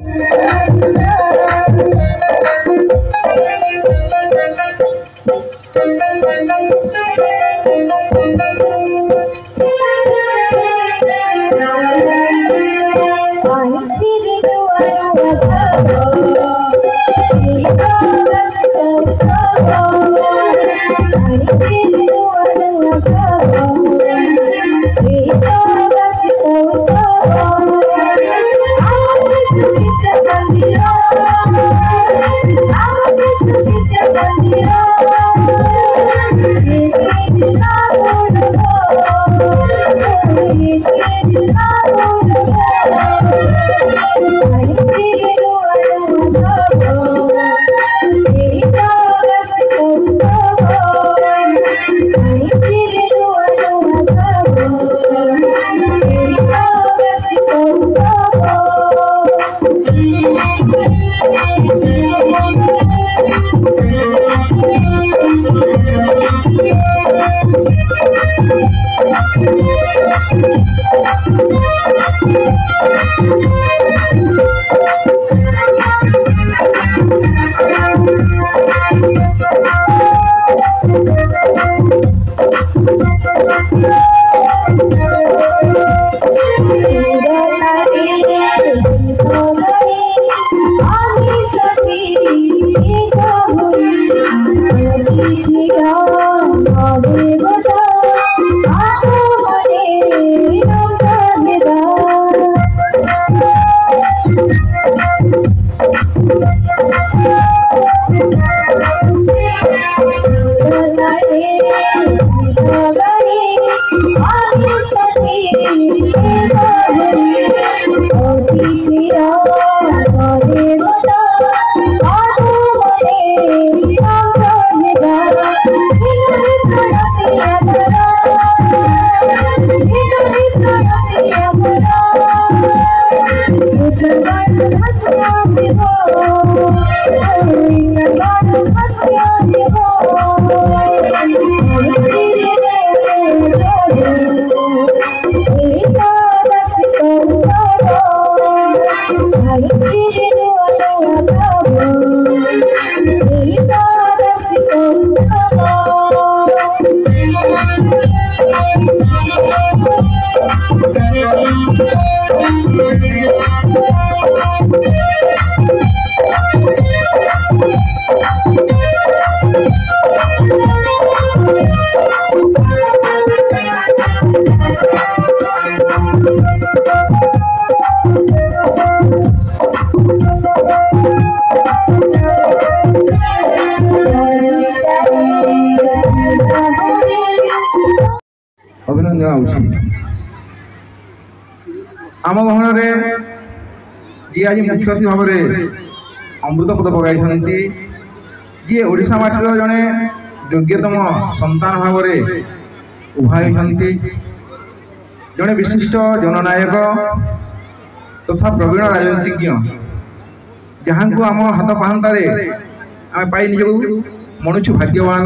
आम गहन जी आज मुख्य अतिथि भाव अमृत पद पकाई जी ओडिशा माटीर जड़े योग्यतम संतान भाव उभाई जड़े विशिष्ट जननायक तथा प्रवीण राजनीतिज्ञ जहाँ को आम हाथ पाहंतारे आम पाई निजक मनुष्य भाग्यवान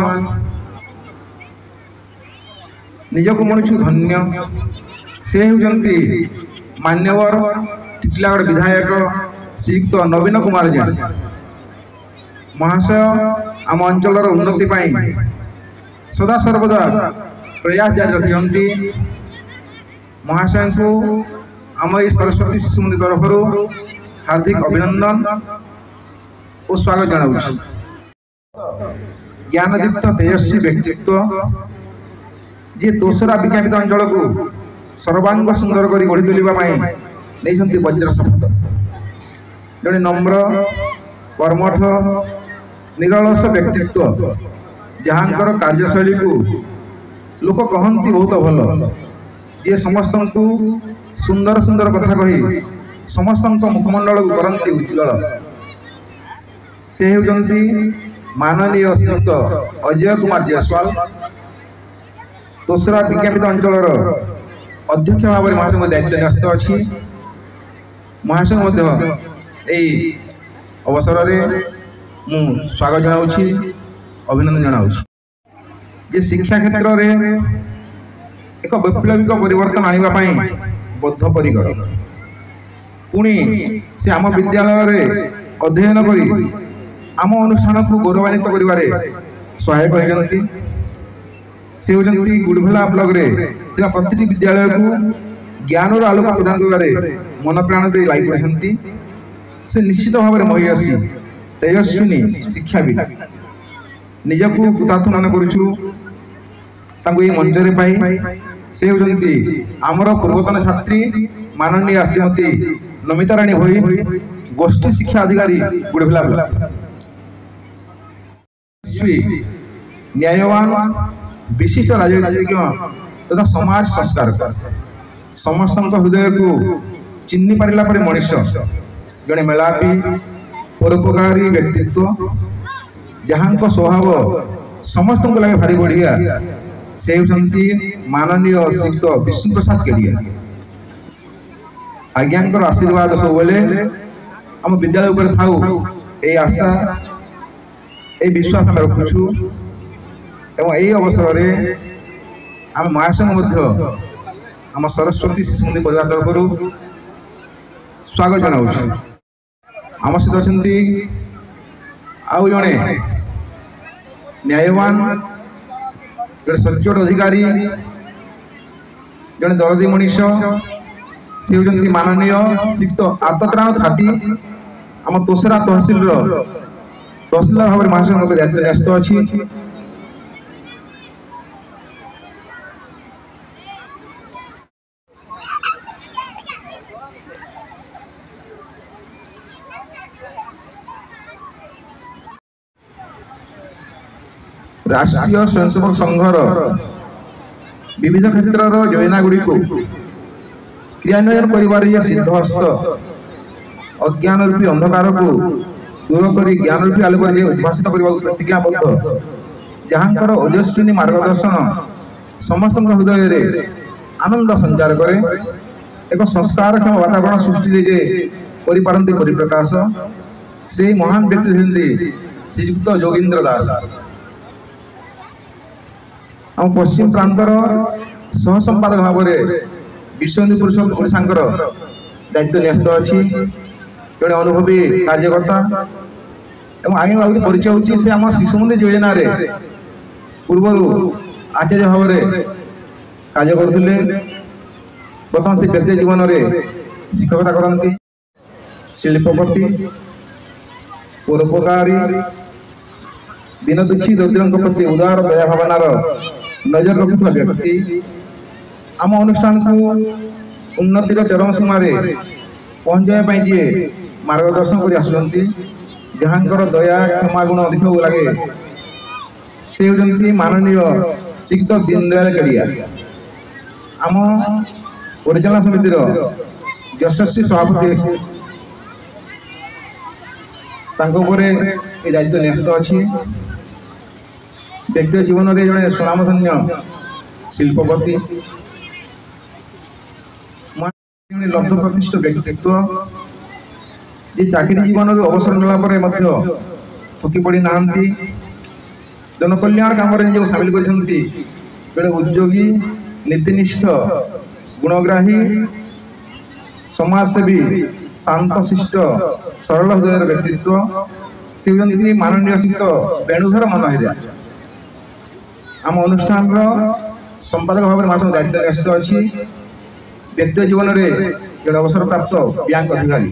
निजक मनुष्य धन्य से होती मान्यवर टिटलागढ़ विधायक श्रीयुक्त नवीन कुमार झा महाशय आम अंचल उन्नति सदा सर्वदा प्रयास जारी रखी महाशय को आम ये सरस्वती शिशु मंदिर तरफ हार्दिक अभिनंदन और स्वागत जनाऊँ। ज्ञानदीप्त तेजस्वी व्यक्तित्व जी दोसरा विज्ञापित अंचल को सर्वांग सुंदर कर गढ़ी तुलवाई वज्र शपथ जड़े नम्र कर्मठ निरलस व्यक्तित्व जहाँकर कार्यशैली को लोक कहती बहुत भल ये समस्त को सुंदर सुंदर कथा कही समस्त मुखमंडल को करती उज्ज्वल से होती माननीय श्रीयुक्त अजय कुमार जयसवाल दोसरा विज्ञापित अंचल अध्यक्ष भाव में महाशय दायित्व न्यस्त अच्छी महाशय अवसर मु स्वागत जनाऊँ अभिनंदन जनाऊँ जे शिक्षा क्षेत्र में एक वैप्लविक परिवर्तन आने बद्धपरिकर पुणी से आम विद्यालय अध्ययन करी आम अनुष्ठान को गौरवान्वित करिबारे सहायक होती। से होती गुड़भला ब्लॉक रे प्रति विद्यालय को ज्ञान आलोक प्रदान करिबारे मन प्राण दे लाग पड़ती। से निश्चित भाव में महिषी तेजस्विनी शिक्षाविद निजक कृतार्थ मन करुचु मंचरे पाई। से होती आमर पूर्वतन छात्री माननीय श्रीमती नमिता राणी भोई गोष्ठी शिक्षा अधिकारी गुड़भला ब्लॉक। न्यायवान विशिष्ट राजनीतिज्ञ तथा समाज संस्कार समस्त हृदय को चिन्ह पारा पर मनीष जड़े मेलापी परोपकारी व्यक्तित्व जहाँ स्वभाव समस्त लगे भारी बढ़िया। से होती माननीय श्रीयुक्त विष्णु प्रसाद केडिया। आज्ञांकर आशीर्वाद सब बेले आम विद्यालय उपर थाऊ ए आशा ए विश्वास आम रखुचु। एवं यही अवसर में आम महासंघ आम सरस्वती शिशु मंदिर परिवार तरफ स्वागत जनाऊँ। आम सहित अच्छा आउ जड़े न्यायवान जड़े सचोट अधिकारी जड़े दरदी मनीष से होती माननीय श्रीयुक्त आर्तत्राण थाटी आम तोसरा तहसिल तहसिलदार भाव में महासंघ दायित्व न्यस्त अच्छी। राष्ट्रीय स्वयंसेवक संघर विविध क्षेत्र योजना गुड़ी को क्रियान्वयन कर सिद्धहस्त अज्ञान रूपी अंधकार को दूर कर ज्ञान रूपी आलोक उद्भाषित करने प्रतिज्ञाबद्ध जहाँकर ओजस्विनी मार्गदर्शन समस्त हृदय में आनंद संचार करे एक संस्कारक्षम वातावरण सृष्टि जे परिपारती परिप्रकाश से महान व्यक्ति श्रीयुक्त जोगींद्र दास आम पश्चिम प्रांतर सह संपादक भाव में विश्व हिंदू परिषद ओडिशांकर दायित्व न्यस्त अच्छी जड़े अनुभवी कार्यकर्ता एवं आगे आगे परिचय होची से आम शिशु मंदिर योजना रे पूर्वर आचार्य भाव में कार्य करते। बर्तमान से व्यक्ति जीवन में शिक्षकता करती शिल्पपति परोपकारी दिन दुखी दरिद्रों प्रति उदार दया भावनार नजर रखुवा व्यक्ति आम अनुष्ठान को उन्नतिर चरम सीमा पहुँचाई जी मार्गदर्शन कर आसुँच जहाँकर दया क्षमा गुण देखा लगे। से होती माननीय श्रीयुक्त दीनदयाल केडिया आम परिचालना समितिर यशस्वी सभापति दायित्व न्यस्त अच्छी। व्यक्ति जीवन में जड़े सुनामधन्य शिल्पपति लब्ध प्रतिष्ठित व्यक्तित्व जे चाकरी जीवन अवसर नाला थकी पड़ी ना जनकल्याण काम निज सामिल कर उद्योगी नीतिनिष्ठ गुणग्राही समाजसेवी शांतशिष्ट सरल हृदय व्यक्तित्व से माननीय श्रीयुक्त वेणुधर मनोहरिया आम अनुष्ठान संपादक भाव में महासंघ दायित्व न्यस्त अच्छी। व्यक्ति जीवन में जड़े अवसर प्राप्त बैंक अधिकारी।